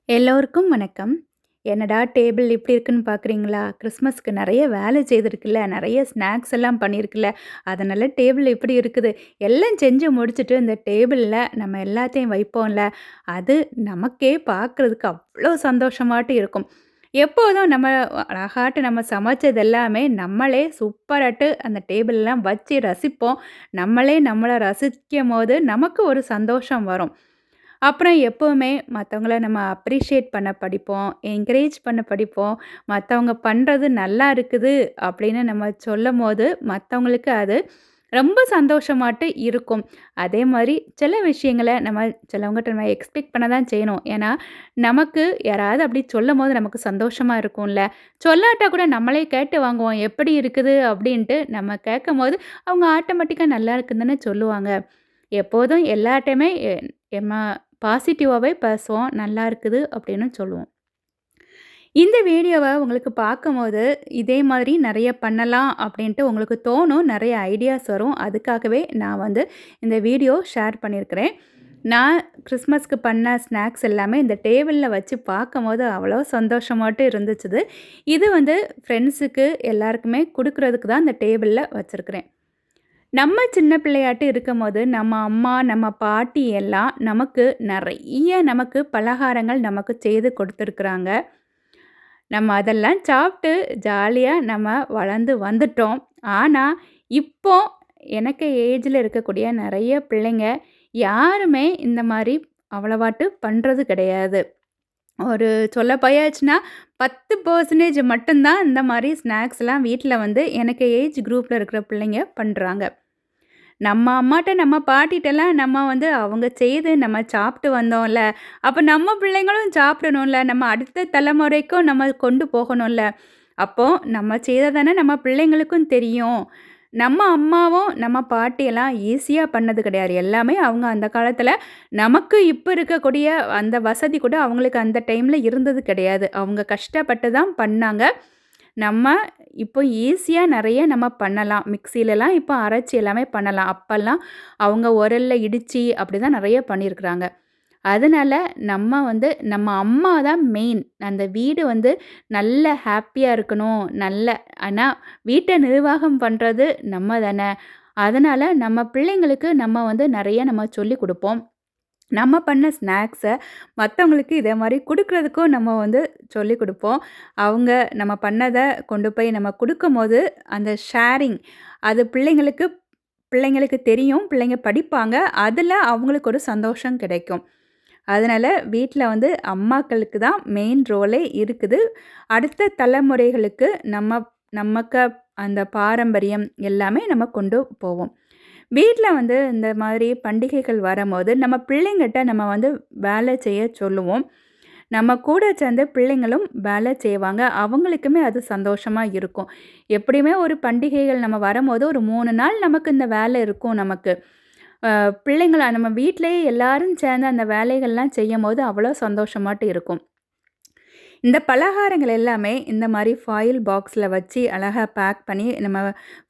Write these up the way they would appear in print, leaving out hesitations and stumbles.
எல்லோருக்கும் வணக்கம். என்னடா டேபிள் இப்படி இருக்குன்னு பார்க்குறீங்களா? கிறிஸ்மஸ்க்கு நெறைய வேலை செய்திருக்குல்ல, நெறைய ஸ்நாக்ஸ் எல்லாம் பண்ணியிருக்குல்ல, அதனால டேபிள் இப்படி இருக்குது. எல்லாம் செஞ்சு முடிச்சுட்டு இந்த டேபிள்ல நம்ம எல்லாத்தையும் வைப்போம்ல, அது நமக்கே பார்க்குறதுக்கு அவ்வளோ சந்தோஷமாட்டு இருக்கும். எப்போதும் நம்ம அழகாட்டு நம்ம சமைச்சது எல்லாமே நம்மளே சூப்பராட்டு அந்த டேபிள்லாம் வச்சு ரசிப்போம். நம்மளே நம்மள ரசிக்கும்போது நமக்கு ஒரு சந்தோஷம் வரும். அப்புறம் எப்பவுமே மத்தவங்கள நம்ம அப்ரிஷியேட் பண்ண படிப்போம். என்கரேஜ் பண்ண படிப்போம். மத்தவங்க பண்றது நல்லா இருக்குது அப்படின்னு நம்ம சொல்லும்போது, மத்தவங்களுக்கு அது ரொம்ப சந்தோஷமாட்டு இருக்கும். அதே மாரி சில விஷயங்கள நம்ம சிலவங்கட்ட நம்ம எக்ஸ்பெக்ட் பண்ண தான் செய்யணும். ஏன்னா, நமக்கு யாராவது அப்படி சொல்லும்போது நமக்கு சந்தோஷமா இருக்கும்ல. சொல்லாட்டா கூட நம்மளே கேட்டு வாங்குவோம். எப்படி இருக்குது அப்படின்ட்டு நம்ம கேட்கும்போது, அவங்க ஆட்டோமேட்டிக்கா நல்லா இருக்குன்னு தானே சொல்லுவாங்க. எப்போதும் எல்லார்ட்டயுமே எம்ம பாசிட்டிவாவே பேசுவோம். நல்லா இருக்குது அப்படின்னு சொல்லுவோம். இந்த வீடியோவ உங்களுக்கு பார்க்கும்போது, இதே மாதிரி நெறைய பண்ணலாம் அப்படின்ட்டு உங்களுக்கு தோணும். நெறைய ஐடியாஸ் வரும். அதுக்காகவே நான் வந்து இந்த வீடியோ ஷேர் பண்ணியிருக்கிறேன். நான் கிறிஸ்மஸ்க்கு பண்ண ஸ்நாக்ஸ் எல்லாமே இந்த டேபிள்ல வச்சு பார்க்கும்போது அவ்வளோ சந்தோஷமாட்டு இருந்துச்சுது. இது வந்து ஃப்ரெண்ட்ஸுக்கு எல்லாருக்குமே குடுக்குறதுக்கு தான் இந்த டேபிள்ல வச்சிருக்கிறேன். நம்ம சின்ன பிள்ளையாட்டு இருக்கும்போது, நம்ம அம்மா, நம்ம பாட்டி எல்லாம் நமக்கு பலகாரங்கள் நமக்கு செய்து கொடுத்துருக்குறாங்க. நம்ம அதெல்லாம் சாப்பிட்டு ஜாலியா நம்ம வளர்ந்து வந்துட்டோம். ஆனா, இப்போ எனக்கு ஏஜ்ல இருக்கக்கூடிய நெறைய பிள்ளைங்க யாருமே இந்த மாரி அவ்வளவாட்டு பண்றது கிடையாது. ஒரு சொல்ல போயாச்சுன்னா 10% மட்டும் தான் இந்த மாரி ஸ்நாக்ஸ்லாம் வீட்ல வந்து எனக்கு ஏஜ் குரூப்ல இருக்கிற பிள்ளைங்க பண்றாங்க. நம்ம அம்மாட்ட, நம்ம பாட்டிட்டலாம் நம்ம வந்து அவங்க செய்து நம்ம சாப்பிட்டு வந்தோம்ல. அப்ப நம்ம பிள்ளைங்களும் சாப்பிடணும்ல. நம்ம அடுத்த தலைமுறைக்கும் நம்ம கொண்டு போகணும்ல. அப்போ நம்ம செய்தது தானே நம்ம பிள்ளைங்களுக்கும் தெரியும். நம்ம அம்மாவும், நம்ம பாட்டியெல்லாம் ஈஸியா பண்ணது கிடையாது. எல்லாமே அவங்க அந்த காலத்தில நமக்கு இப்ப இருக்கக்கூடிய அந்த வசதி கூட அவங்களுக்கு அந்த டைம்ல இருந்தது கிடையாது. அவங்க கஷ்டப்பட்டு தான் பண்ணாங்க. நம்ம இப்போ ஈஸியா நெறைய நம்ம பண்ணலாம். மிக்ஸிலலாம் இப்போ அரைச்சு எல்லாமே பண்ணலாம். அப்பல்லாம் அவங்க உரல்ல இடிச்சு அப்படிதான் நெறைய பண்ணியிருக்கிறாங்க. அதனால நம்ம வந்து நம்ம அம்மா தான் மெயின். அந்த வீடு வந்து நல்ல ஹேப்பியா இருக்கணும். ஆனா வீட்ட நிர்வாகம் பண்றது நம்ம தானே. அதனால நம்ம பிள்ளைங்களுக்கு நம்ம வந்து நெறைய நம்ம சொல்லிக் குடுப்போம். நம்ம பண்ண ஸ்நாக்ஸ மத்தவங்களுக்கு இதே மாரி குடுக்குறதுக்கும் நம்ம வந்து சொல்லிக் குடுப்போம். அவங்க நம்ம பண்ணத கொண்டு போய் நம்ம குடுக்கும்போது, அந்த ஷேரிங் அது பிள்ளைங்களுக்கு தெரியும். பிள்ளைங்க படிப்பாங்க. அதில அவங்களுக்கு ஒரு சந்தோஷம் கிடைக்கும். அதனால வீட்ல வந்து அம்மாக்களுக்கு தான் மெயின் ரோலே இருக்குது. அடுத்த தலைமுறைகளுக்கு நமக்கு அந்த பாரம்பரியம் எல்லாமே நம்ம கொண்டு போவோம். வீட்ல வந்து இந்த மாதிரி பண்டிகைகள் வரம்போது, நம்ம பிள்ளைங்கட்ட நம்ம வந்து வேலை செய்ய சொல்லுவோம். நம்ம கூட சேர்ந்து பிள்ளைங்களும் வேலை செய்வாங்க. அவங்களுக்குமே அது சந்தோஷமா இருக்கும். எப்படியுமே ஒரு பண்டிகைகள் நம்ம வரம்போது, ஒரு 3 நாள் நமக்கு இந்த வேலை இருக்கும் நமக்கு. பிள்ளைங்கள நம்ம வீட்லயே எல்லாரும் சேர்ந்து அந்த வேலைகள்லாம் செய்யும்போது, அவ்வளோ சந்தோஷமாட்டு இருக்கும். இந்த பலகாரங்கள் எல்லாமே இந்த மாரி ஃபாயில் பாக்ஸ்ல வச்சு அழகா பேக் பண்ணி நம்ம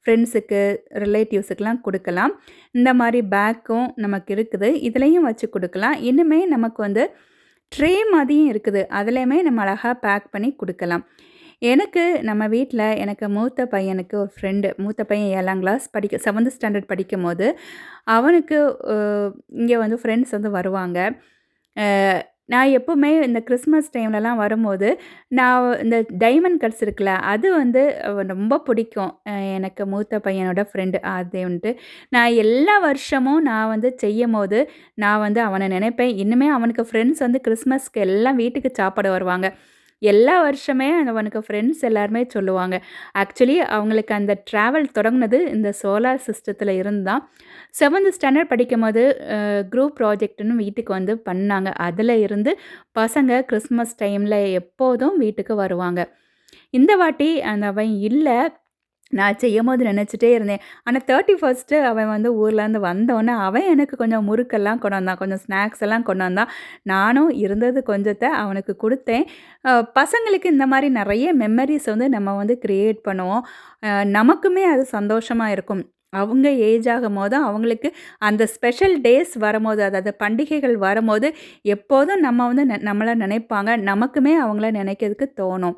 ஃப்ரெண்ட்ஸுக்கு, ரிலேட்டிவ்ஸுக்குலாம் குடுக்கலாம். இந்த மாரி பேக்கும் நமக்கு இருக்குது. இதுலயும் வச்சு குடுக்கலாம். இன்னுமே நமக்கு வந்து ட்ரே மாதிரியும் இருக்குது. அதுலயுமே நம்ம அழகா பேக் பண்ணி குடுக்கலாம். நம்ம வீட்ல எனக்கு மூத்த பையனுக்கு ஒரு ஃப்ரெண்டு. மூத்த பையன் 7ஆம் கிளாஸ் 7த் ஸ்டாண்டர்ட் படிக்கும்போது, அவனுக்கு அ இங்க வந்து ஃப்ரெண்ட்ஸ் வந்து வருவாங்க. அ நான் எப்பவுமே இந்த கிறிஸ்மஸ் டைம்லலாம் வரும்போது, நான் இந்த டைமண்ட் கட்ஸ் இருக்குல்ல, அது வந்து ரொம்ப பிடிக்கும். எனக்கு மூத்த பையனோட ஃப்ரெண்டு அது வந்துட்டு. நான் எல்லா வருஷமும் நான் வந்து செய்யும்போது, நான் வந்து அவன நெனைப்பேன். இன்னுமே அவனுக்கு ஃப்ரெண்ட்ஸ் வந்து கிறிஸ்மஸ்க்கு எல்லாம் வீட்டுக்கு சாப்பிட வருவாங்க. எல்லா வருஷமே அவனுக்கு ஃப்ரெண்ட்ஸ் எல்லாருமே சொல்லுவாங்க. ஆக்சுவலி அவங்களுக்கு அந்த ட்ராவல் தொடங்குனது இந்த சோலார் சிஸ்டத்தில இருந்து தான். 7த் ஸ்டாண்டர்ட் படிக்கும்போது குரூப் ப்ராஜெக்ட்ன்னு வீட்டுக்கு வந்து பண்ணாங்க. அதில இருந்து பசங்க கிறிஸ்மஸ் டைம்ல எப்போதும் வீட்டுக்கு வருவாங்க. இந்த வாட்டி அவன் இல்ல. நான் செய்யும்போது நெனச்சுட்டே இருந்தேன். ஆனா 31 அவன் வந்து ஊர்லேருந்து வந்தோனே, அவன் எனக்கு கொஞ்சம் முறுக்கெல்லாம் கொண்டு வந்தான். கொஞ்சம் ஸ்நாக்ஸ் எல்லாம் கொண்டு வந்தான். நானும் இருந்தது கொஞ்சத்த அவனுக்கு குடுத்தேன். பசங்களுக்கு இந்த மாரி நெறைய மெமரீஸ் வந்து நம்ம வந்து கிரியேட் பண்ணுவோம். நமக்குமே அது சந்தோஷமா இருக்கும். அவங்க ஏஜ் ஆகும்போது அவங்களுக்கு அந்த ஸ்பெஷல் டேஸ் வரும்போது, அதாவது பண்டிகைகள் வரும்போது, எப்போதும் நம்ம வந்து நம்மள நினைப்பாங்க. நமக்குமே அவங்கள நினைக்கிறதுக்கு தோணும்.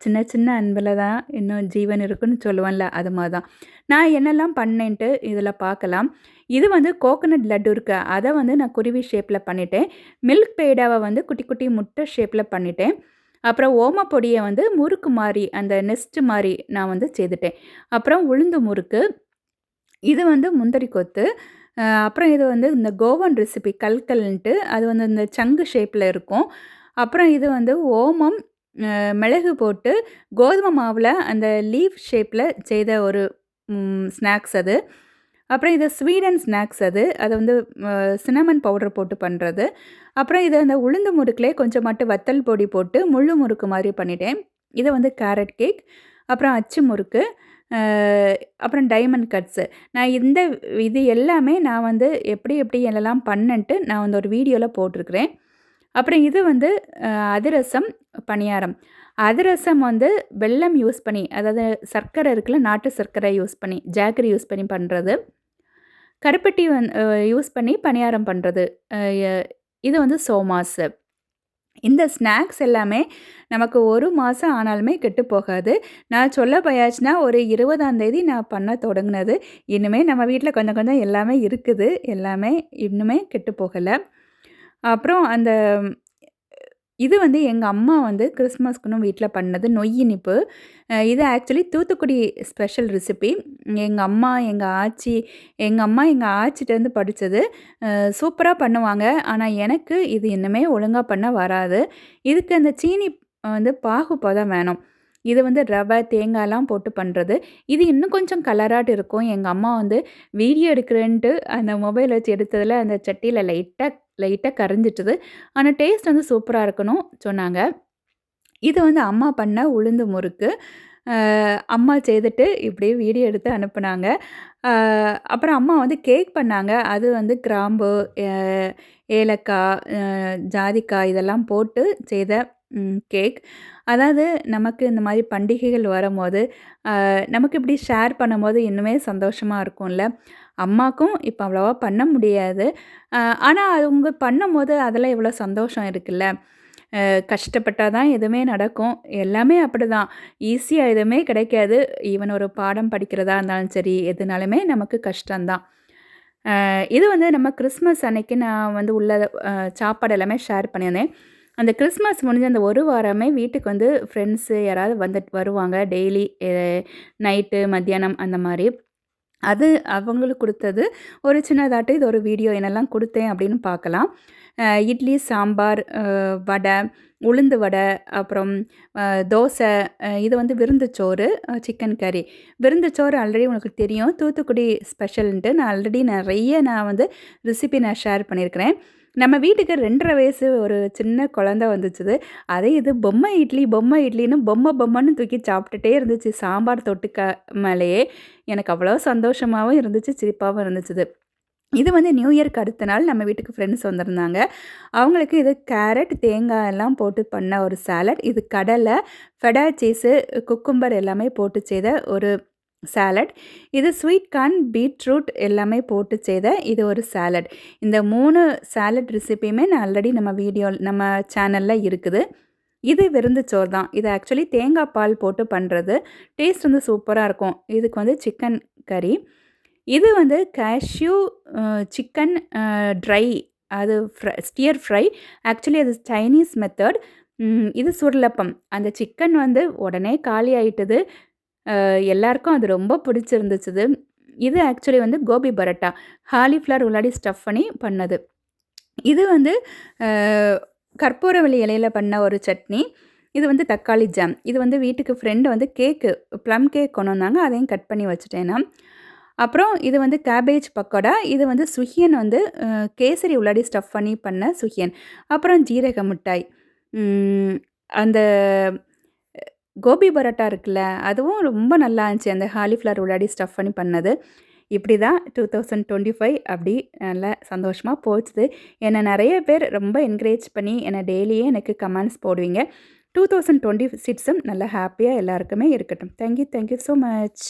சின்ன சின்ன அன்பில தான் இன்னும் ஜீவன் இருக்குன்னு சொல்லுவேன்ல, அது மாரி தான். நான் என்னெல்லாம் பண்ணேன்ட்டு இதில பார்க்கலாம். இது வந்து கோகனட் லட்டு இருக்கு. அத வந்து நான் குருவி ஷேப்ல பண்ணிட்டேன். மில்க் பேடாவ வந்து குட்டி குட்டி முட்டை ஷேப்ல பண்ணிட்டேன். அப்புறம் ஓமப்பொடிய வந்து முறுக்கு மாரி, அந்த நெஸ்ட் மாரி நான் வந்து செய்துட்டேன். அப்புறம் உளுந்து முறுக்கு, இது வந்து முந்திரி கொத்து. அப்புறம் இது வந்து இந்த கோவன் ரெசிபி கல்கல்ன்ட்டு, அது வந்து இந்த சங்கு ஷேப்ல இருக்கும். அப்புறம் இது வந்து ஓமம், மிளகு போட்டு கோதுமை மாவுல அந்த லீஃப் ஷேப்ல செய்த ஒரு ஸ்நாக்ஸ் அது. அப்புறம் இது ஸ்வீடன் ஸ்நாக்ஸ் அது. அது வந்து சின்னமன் பவுடர் போட்டு பண்றது. அப்புறம் இது அந்த உளுந்து முறுக்குலயே கொஞ்சமாட்டு வத்தல் பொடி போட்டு முள்ளு முறுக்கு மாரி பண்ணிட்டேன். இது வந்து கேரட் கேக். அப்புறம் அச்சு முறுக்கு. அ அப்புறம் டைமண்ட் கட்ஸு. நான் இது எல்லாமே நான் வந்து எப்படி எப்படி எல்லாம் பண்ணேன்ட்டு நான் வந்து ஒரு வீடியோல போட்டிருக்கிறேன். அப்புறம் இது வந்து அதிரசம், பணியாரம். அதிரசம் வந்து வெல்லம் யூஸ் பண்ணி, அதாவது சர்க்கரை இருக்குல்ல, நாட்டு சர்க்கரை யூஸ் பண்ணி, ஜாகரி யூஸ் பண்ணி பண்றது. கருப்பட்டி யூஸ் பண்ணி பணியாரம் பண்றது. அ ய இது வந்து சோமாஸு. இந்த ஸ்நாக்ஸ் எல்லாமே நமக்கு 1 மாசம் ஆனாலுமே கெட்டு போகாது. நான் சொல்ல போயாச்சுன்னா, ஒரு 20ஆம் தேதி நான் பண்ண தொடங்குனது. இன்னுமே நம்ம வீட்ல கொஞ்சம் கொஞ்சம் எல்லாமே இருக்குது. எல்லாமே இன்னுமே கெட்டு போகல. அப்புறம் அந்த இது வந்து எங்க அம்மா வந்து கிறிஸ்மஸ்க்குன்னு வீட்ல பண்ணது நொய் இனிப்பு. இது ஆக்சுவலி தூத்துக்குடி ஸ்பெஷல் ரெசிபி. எங்க அம்மா எங்க ஆச்சிட்டேருந்து படிச்சது. சூப்பரா பண்ணுவாங்க. ஆனா எனக்கு இது இன்னுமே ஒழுங்கா பண்ண வராது. இதுக்கு அந்த சீனி வந்து பாகு பதம் வேணும். இது வந்து ரவை, தேங்காய்லாம் போட்டு பண்றது. இது இன்னும் கொஞ்சம் கலராட்டு இருக்கும். எங்க அம்மா வந்து வீடியோ எடுக்கிறேன்ட்டு அந்த மொபைல் வச்சு எடுத்ததில அந்த சட்டியில லைட்டா லைட்டா கரைஞ்சிட்டுது. ஆனா டேஸ்ட் வந்து சூப்பரா இருக்குன்னு சொன்னாங்க. இது வந்து அம்மா பண்ண உளுந்து முறுக்கு. அ அம்மா செய்துட்டு இப்படியே வீடியோ எடுத்து அனுப்புனாங்க. அ அப்புறம் அம்மா வந்து கேக் பண்ணாங்க. அது வந்து கிராம்பு, அ ஏலக்காய், ஜாதிக்காய் இதெல்லாம் போட்டு செய்த கேக். அதாவது நமக்கு இந்த மாரி பண்டிகைகள் வரும்போது, நமக்கு இப்படி ஷேர் பண்ணும்போது இன்னுமே சந்தோஷமா இருக்கும்ல. அம்மாக்கும் இப்ப அவ்வளவா பண்ண முடியாது. அ ஆனா அவங்க பண்ணும்போது அதில எவ்வளோ சந்தோஷம் இருக்குல்ல. கஷ்டப்பட்டா தான் எதுவுமே நடக்கும். எல்லாமே அப்படிதான். ஈஸியா எதுவுமே கிடைக்காது. ஈவன் ஒரு பாடம் படிக்கிறதா இருந்தாலும் சரி, எதுனாலுமே நமக்கு கஷ்டம் தான். இது வந்து நம்ம கிறிஸ்மஸ் அன்னைக்கு நான் வந்து உள்ள சாப்பாடு எல்லாமே ஷேர் பண்ணியிருந்தேன். அந்த கிறிஸ்மஸ் முடிஞ்ச அந்த ஒரு வாரமே வீட்டுக்கு வந்து ஃப்ரெண்ட்ஸு யாராவது வந்துட்டு வருவாங்க. டெய்லி நைட்டு, மத்தியானம் அந்த மாரி. அது அவங்களுக்கு குடுத்தது. ஒரு சின்னதாட்டு இது ஒரு வீடியோ என்னெல்லாம் குடுத்தேன் அப்படின்னு பார்க்கலாம். இட்லி, சாம்பார், வடை, உளுந்து வடை, அப்புறம் தோசை, இது வந்து விருந்துச்சோறு, சிக்கன் கறி. விருந்துச்சோறு ஆல்ரெடி உங்களுக்கு தெரியும். தூத்துக்குடி ஸ்பெஷல்ன்ட்டு நான் ஆல்ரெடி நான் வந்து ரெசிபி நான் ஷேர் பண்ணியிருக்கிறேன். நம்ம வீட்டுக்கு 2 1/2 வயசு ஒரு சின்ன குழந்தை வந்துச்சுது. அதே இது பொம்மை இட்லின்னு பொம்மன்னு தூக்கி சாப்பிட்டுட்டே இருந்துச்சு. சாம்பார் தொட்டுக்க மேலேயே. எனக்கு அவ்வளோ சந்தோஷமாவும் இருந்துச்சு, சிரிப்பாவும் இருந்துச்சுது. இது வந்து நியூ இயர்க்கு அடுத்த நாள் நம்ம வீட்டுக்கு ஃப்ரெண்ட்ஸ் வந்திருந்தாங்க. அவங்களுக்கு இது கேரட், தேங்காய் எல்லாம் போட்டு பண்ண ஒரு சாலட். இது கடலை, ஃபெடா சீஸு, குக்கும்பர் எல்லாமே போட்டு செய்த ஒரு சாலட். இது ஸ்வீட் கார்ன், பீட்ரூட் எல்லாமே போட்டு செய்த இது ஒரு சாலட். இந்த 3 சாலட் ரெசிபியுமே நான் ஆல்ரெடி நம்ம சேனல்ல இருக்குது. இது விருந்துச்சோறு தான். இது ஆக்சுவலி தேங்காய் பால் போட்டு பண்றது. டேஸ்ட் வந்து சூப்பரா இருக்கும். இதுக்கு வந்து சிக்கன் கறி. இது வந்து கேஷ்யூ சிக்கன் ட்ரை, அது ஸ்டியர் ஃப்ரை. ஆக்சுவலி அது சைனீஸ் மெத்தட். இது சுர்லப்பம். அந்த சிக்கன் வந்து உடனே காலி ஆயிட்டுது. எல்லாருக்கும் அது ரொம்ப பிடிச்சிருந்துச்சுது. இது ஆக்சுவலி வந்து கோபி பரோட்டா. காலிஃப்ளவர் உள்ளாடி ஸ்டஃப் பண்ணி பண்ணது. இது வந்து அ கற்பூரவள்ளி இலையில பண்ண ஒரு சட்னி. இது வந்து தக்காளி ஜாம். இது வந்து வீட்டுக்கு ஃப்ரெண்ட் வந்து ப்ளம் கேக் கொண்டு வந்தாங்க. அதையும் கட் பண்ணி வச்சுட்டேன் நான். அப்புறம் இது வந்து கேபேஜ் பக்கோடா. இது வந்து சுஹியன் வந்து கேசரி உள்ளாடி ஸ்டஃப் பண்ணி பண்ண சுஹியன். அப்புறம் ஜீரக மிட்டாய். ம் அந்த கோபி பரோட்டா இருக்குல்ல, அதுவும் ரொம்ப நல்லா இருந்துச்சு. அந்த காலிஃப்ளவர் உள்ளாடி ஸ்டஃப் பண்ணி பண்ணது. இப்படி தான் 2025 அப்படி நல்லா சந்தோஷமா போச்சுது. என்ன நெறைய பேர் ரொம்ப என்கரேஜ் பண்ணி என்ன டெய்லியே எனக்கு கமெண்ட்ஸ் போடுவீங்க. 2026ம் நல்லா ஹேப்பியா எல்லாருக்குமே இருக்கட்டும். Thank you so much.